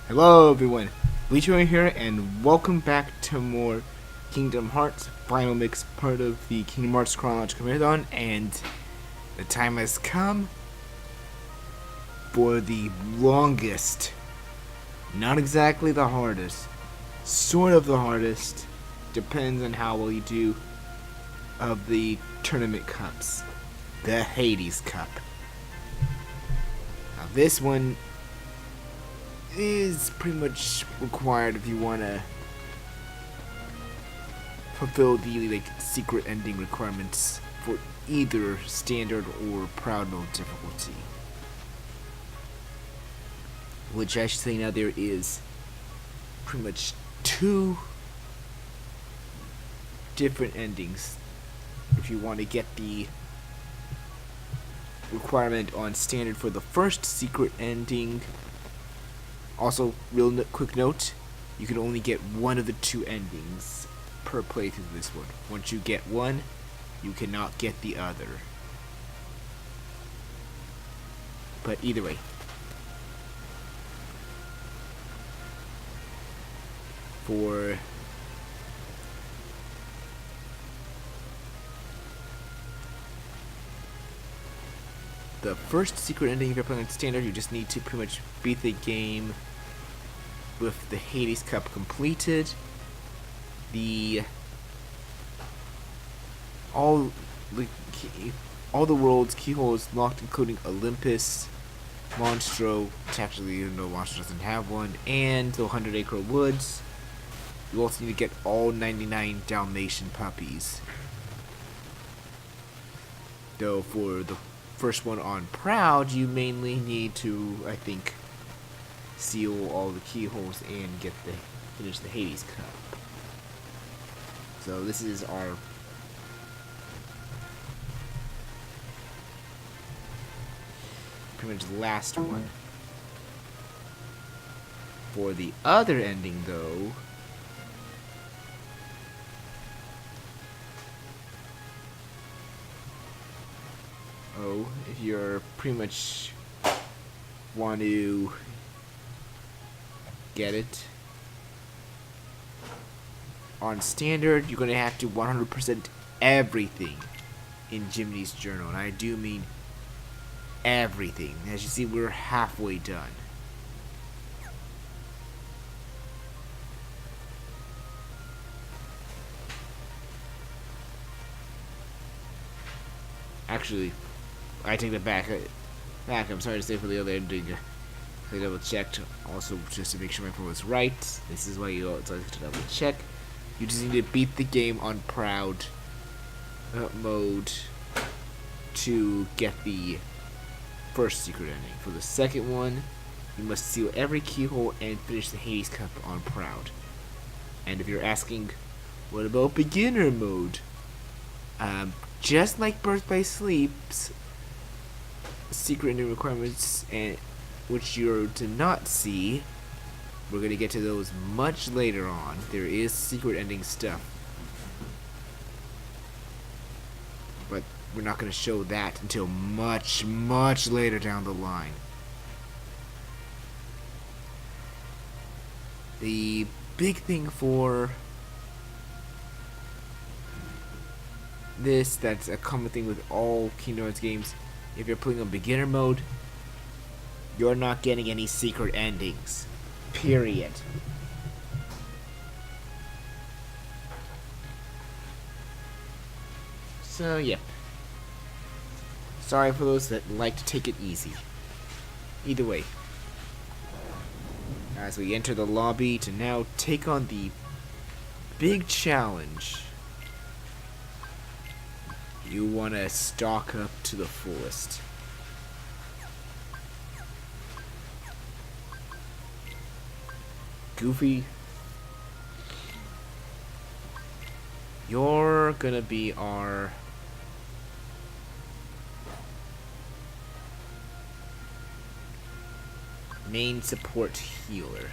Hello everyone, BleachBummer here, and welcome back to more Kingdom Hearts Final Mix, part of the Kingdom Hearts Chronological Marathon, and the time has come for the longest, not exactly the hardest, sort of the hardest, depends on how well you do, of the tournament cups, the Hades Cup. Now this one is pretty much required if you want to fulfill the secret ending requirements for either standard or proud mode difficulty. Which I should say now there is pretty much two different endings if you want to get the requirement on standard for the first secret ending. Also, quick note, you can only get one of the two endings per playthrough of this one. Once you get one, you cannot get the other. But either way. For the first secret ending, if you're playing on standard, you just need to pretty much beat the game with the Hades Cup completed. All the world's keyholes locked, including Olympus, Monstro, which actually even though Monstro doesn't have one, and the 100 Acre Woods. You also need to get all 99 Dalmatian puppies. Though for the first one on Proud, you mainly need to, I think, seal all the keyholes and finish the Hades Cup. So this is our pretty much last one. For the other ending, though, if you're pretty much want to get it on standard, you're going to have to 100% everything in Jiminy's journal, and I do mean everything. As you see, we're halfway done. Actually, I take that back. I'm sorry to say for the other ending. I double checked also just to make sure my phone was right. This is why you always have to double check. You just need to beat the game on Proud mode to get the first secret ending. For the second one, you must seal every keyhole and finish the Hades Cup on Proud. And if you're asking, what about beginner mode? Just like Birth by Sleep's secret ending requirements, and which you're to not see, we're going to get to those much later on. There is secret ending stuff, but we're not going to show that until much later down the line. The big thing for this, that's a common thing with all Kingdom Hearts games, if you're playing on beginner mode, you're not getting any secret endings. Period. So, yeah. Sorry for those that like to take it easy. Either way. As we enter the lobby to now take on the big challenge. You want to stock up to the fullest. Goofy, you're gonna be our main support healer.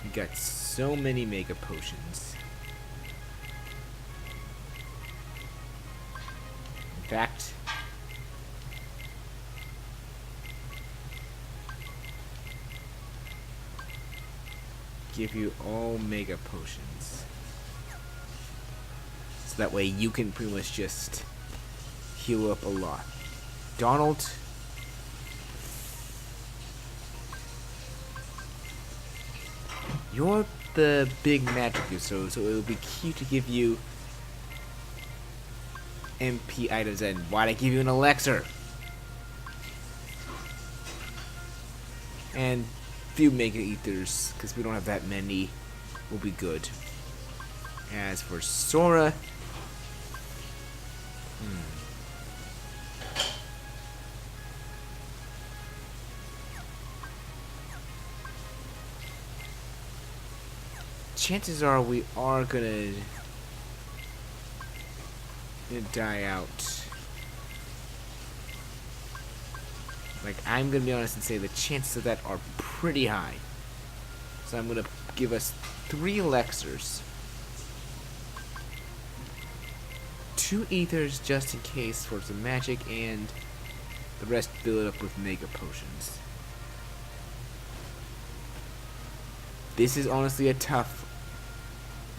You got so many mega potions. fact, give you all mega potions. So that way you can pretty much just heal up a lot. Donald, you're the big magic user, so it would be cute to give you MP items. And why'd I give you an elixir? And few mega ethers, because we don't have that many, will be good. As for Sora, chances are we are gonna die out. Like, I'm gonna be honest and say the chances of that are pretty high. So I'm gonna give us 3 elixirs, 2 ethers just in case for some magic, and the rest fill it up with mega potions. This is honestly a tough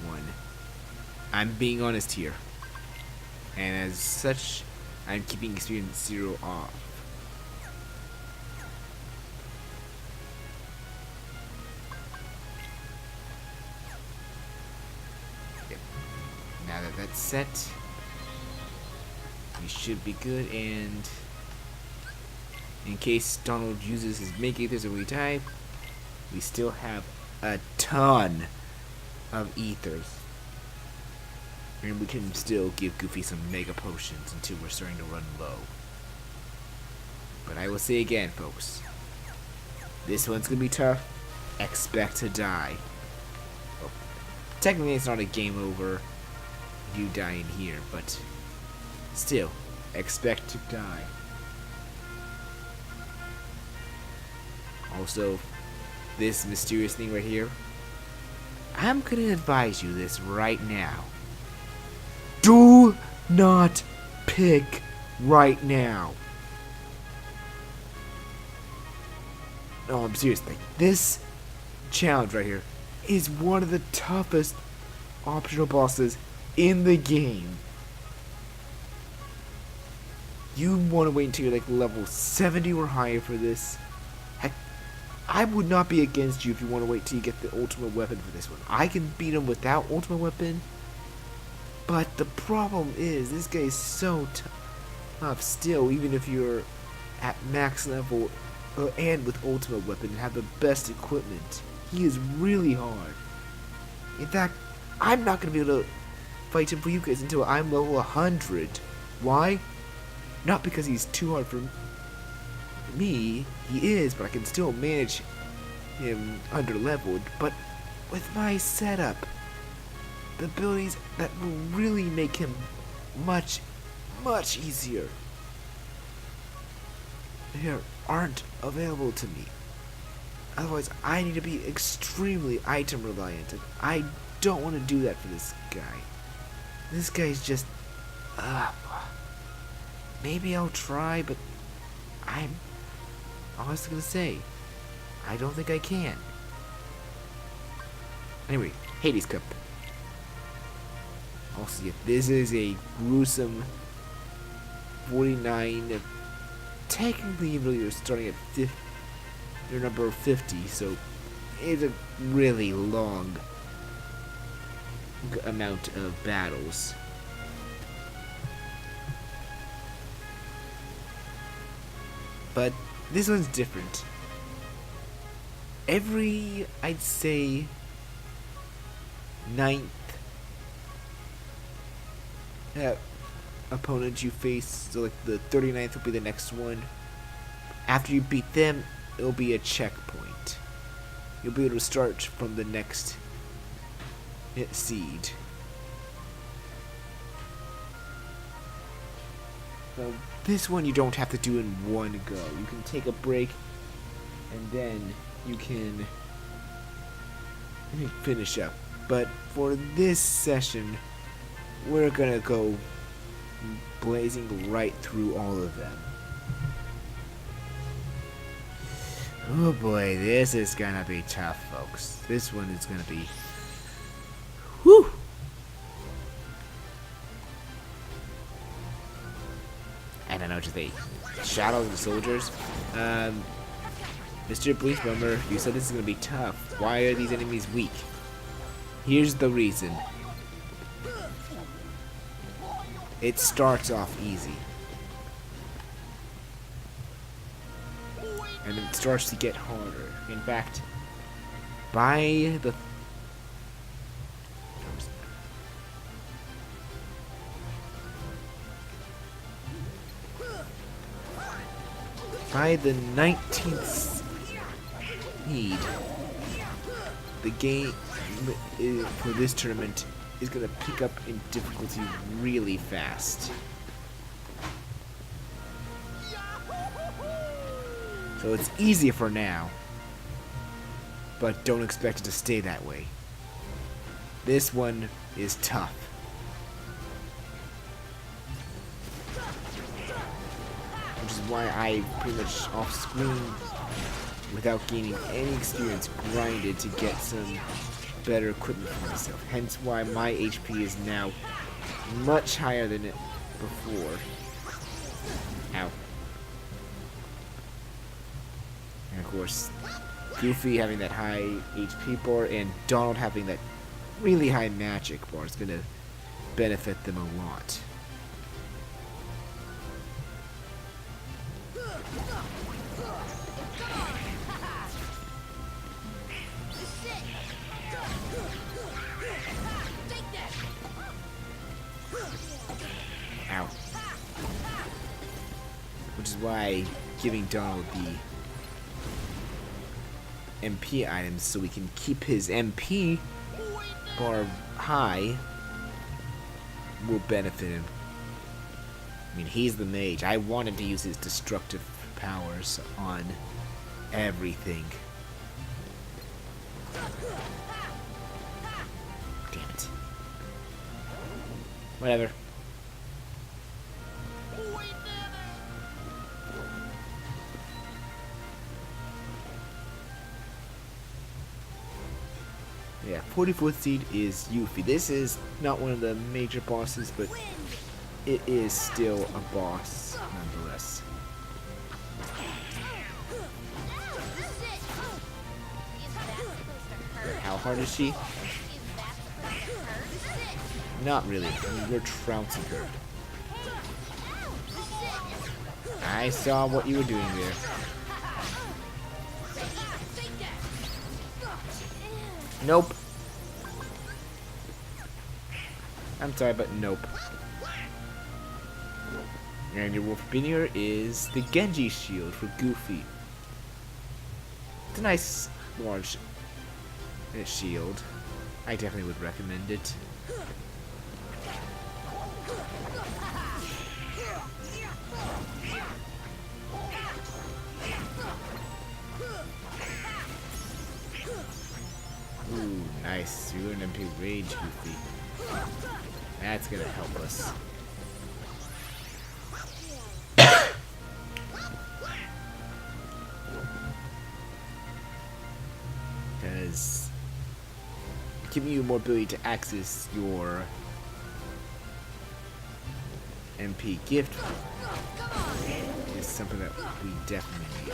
one. I'm being honest here. And as such, I'm keeping experience 0 off. Yep. Now that that's set, we should be good, and in case Donald uses his mega ethers and we die, we still have a ton of ethers. And we can still give Goofy some mega potions until we're starting to run low. But I will say again, folks, this one's gonna be tough. Expect to die. Well, technically it's not a game over if you die in here, but still, expect to die. Also, this mysterious thing right here, I'm gonna advise you this right now. Do not pick right now. No, I'm serious. Like, this challenge right here is one of the toughest optional bosses in the game. You want to wait until you're like level 70 or higher for this. Heck, I would not be against you if you want to wait till you get the ultimate weapon for this one. I can beat him without ultimate weapon. But the problem is, this guy is so tough still, even if you're at max level and with ultimate weapon and have the best equipment. He is really hard. In fact, I'm not going to be able to fight him for you guys until I'm level 100. Why? Not because he's too hard for me, he is, but I can still manage him under leveled. But with my setup, the abilities that will really make him much, much easier here aren't available to me. Otherwise, I need to be extremely item reliant, and I don't want to do that for this guy. This guy's just, maybe I'll try, but I'm honestly gonna say, I don't think I can. Anyway, Hades Cup. Also, yeah, this is a gruesome 49. Technically, even though you're starting at 50, your number 50, so it's a really long amount of battles. But this one's different. Every, I'd say, 9th opponent you face, so like the 39th will be the next one. After you beat them, it'll be a checkpoint. You'll be able to start from the next seed. So this one you don't have to do in one go. You can take a break, and then you can finish up. But for this session, we're gonna go blazing right through all of them. Oh boy, this is gonna be tough, folks. This one is gonna be... Whew! I don't know what to think. Shadow of the soldiers? Mr. BleachBummer, you said this is gonna be tough. Why are these enemies weak? Here's the reason. It starts off easy. And it starts to get harder. In fact, by the... By the 19th need, the game for this tournament is going to pick up in difficulty really fast. So it's easy for now, but don't expect it to stay that way. This one is tough. Which is why I pretty much off screen, without gaining any experience, grinded to get some better equipment for myself. Hence why my HP is now much higher than it before. Ow. And of course, Goofy having that high HP bar and Donald having that really high magic bar is going to benefit them a lot. Ow. Which is why giving Donald the MP items so we can keep his MP bar high will benefit him. I mean, he's the mage. I wanted to use his destructive powers on everything. Damn it. Whatever. Yeah, 44th seed is Yuffie. This is not one of the major bosses, but it is still a boss nonetheless. How hard is she? Not really. I mean, you're trouncing her. I saw what you were doing there. Nope. I'm sorry, but nope. And your wolf here is the Genji shield for Goofy. It's a nice large shield. I definitely would recommend it. Ooh, nice. You're going to rage, Goofy. That's gonna help us. Because giving you more ability to access your MP gift is something that we definitely need.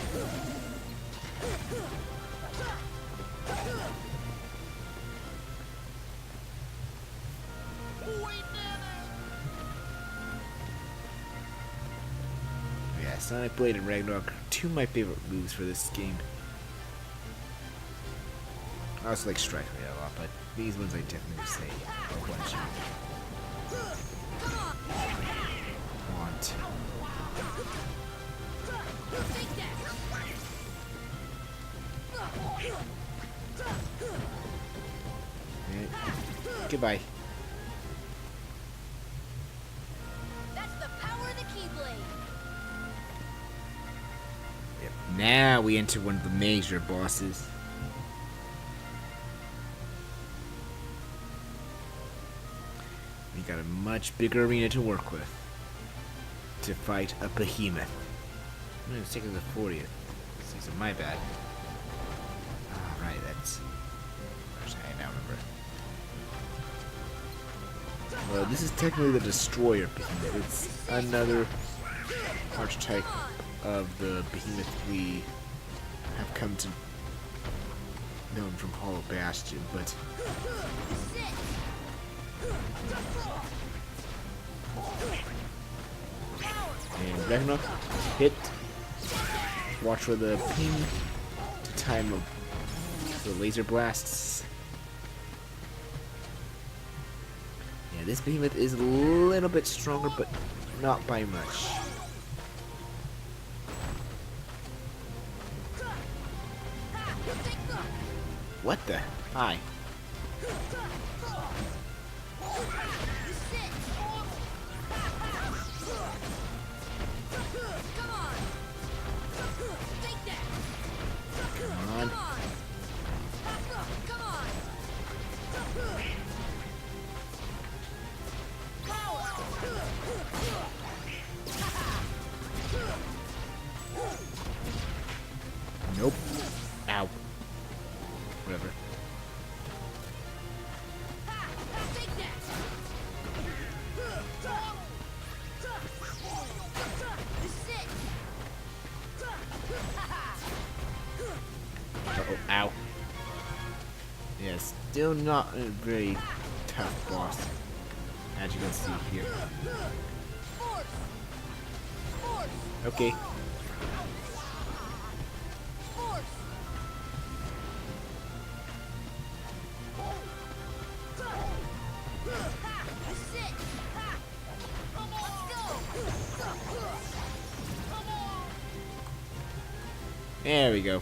Yeah, Sonic Blade and Ragnarok are two of my favorite moves for this game. I also like Strike Blade a lot, but these ones I definitely say want. And goodbye. That's the power of the Keyblade. Yep. Now we enter one of the major bosses. We got a much bigger arena to work with. to fight a behemoth. I'm gonna stick to the 40th. So my bad. Alright, that's... I now remember. Well, this is technically the Destroyer Behemoth. It's another archetype of the Behemoth we have come to know from Hollow Bastion, but... And Ragnarok, hit. Watch for the ping to time of the laser blasts. Yeah, this behemoth is a little bit stronger, but not by much. What the? Hi. Come on. Nope. Ow. Whatever. Uh-oh, ow. Yeah, still not a very tough boss, as you can see here. Okay. There we go.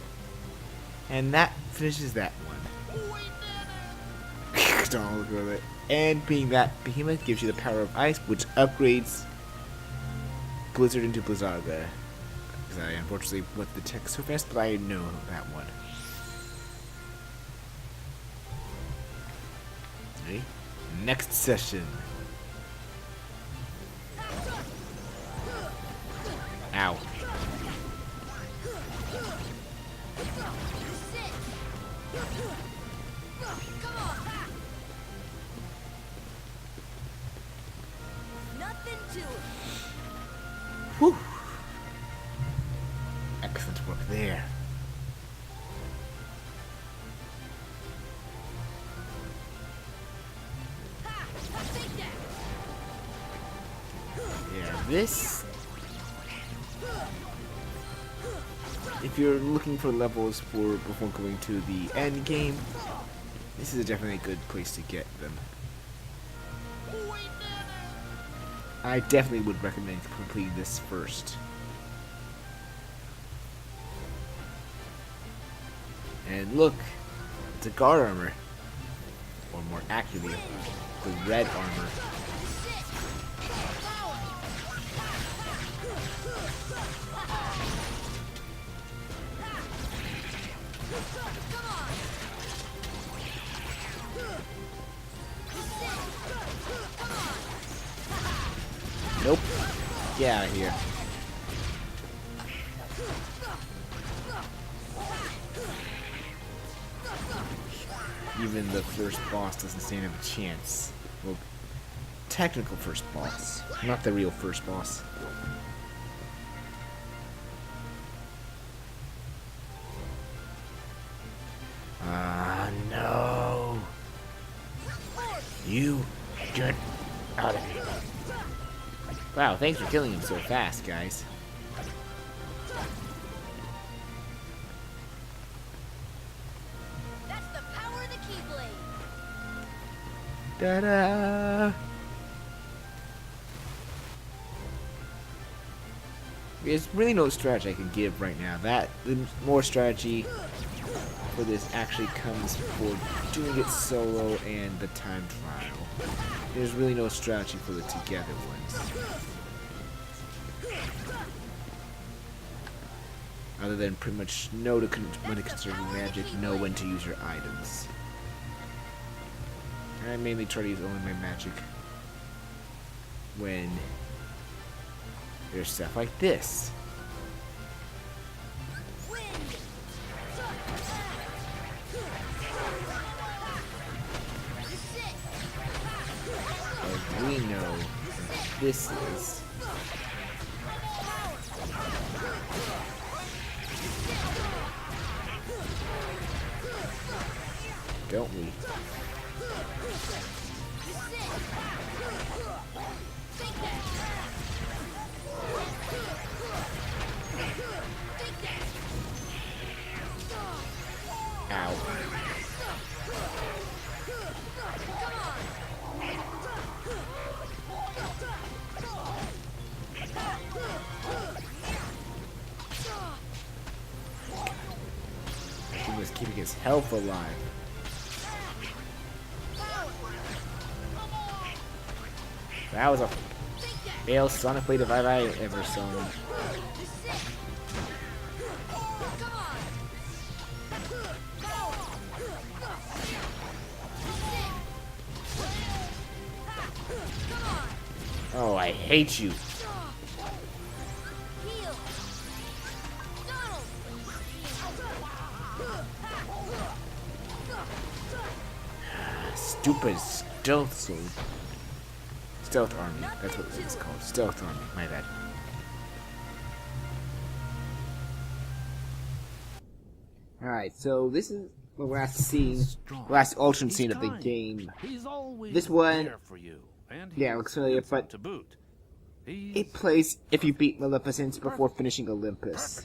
And that finishes that one. Don't look at it. And being that behemoth gives you the power of ice, which upgrades Blizzard into Blizzaga. Because I unfortunately went the text so fast, but I know that one. Okay. Next session. Ow. Whew. Excellent work there. Yeah, this... If you're looking for levels for before going to the end game, this is definitely a good place to get them. I definitely would recommend completing this first. And look, it's a guard armor. Or more accurately, the red armor. Nope. Get out of here. Even the first boss doesn't stand a chance. Well, technical first boss, not the real first boss. No. You get out of here. Wow, thanks for killing him so fast, guys. That's the power of the Keyblade. Ta-da! There's really no strategy I can give right now. The more strategy for this actually comes for doing it solo and the time trial. There's really no strategy for the together ones. Other than pretty much know when to conserve your magic, know when to use your items. I mainly try to use only my magic when there's stuff like this. And we know what this is. Don't we? Ow. He was keeping his health alive. That was a fail Sonic Blade if I've ever seen. Oh, I hate you. Stupid stealth sword. Stealth army. That's what it's called. Stealth army. My bad. Alright, so this is the last scene, last alternate scene of the game. This one, yeah, looks familiar, but it plays if you beat Maleficent before finishing Olympus.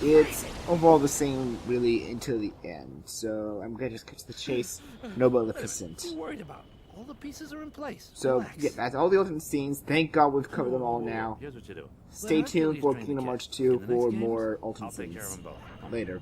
It's overall the same, really, until the end. So I'm gonna just cut to the chase. No Maleficent. Worried about? All the pieces are in place. So yeah, that's all the alternate scenes. Thank God we've covered them all now. Here's what you do. Stay tuned for Kingdom Hearts 2 for more alternate scenes. Later.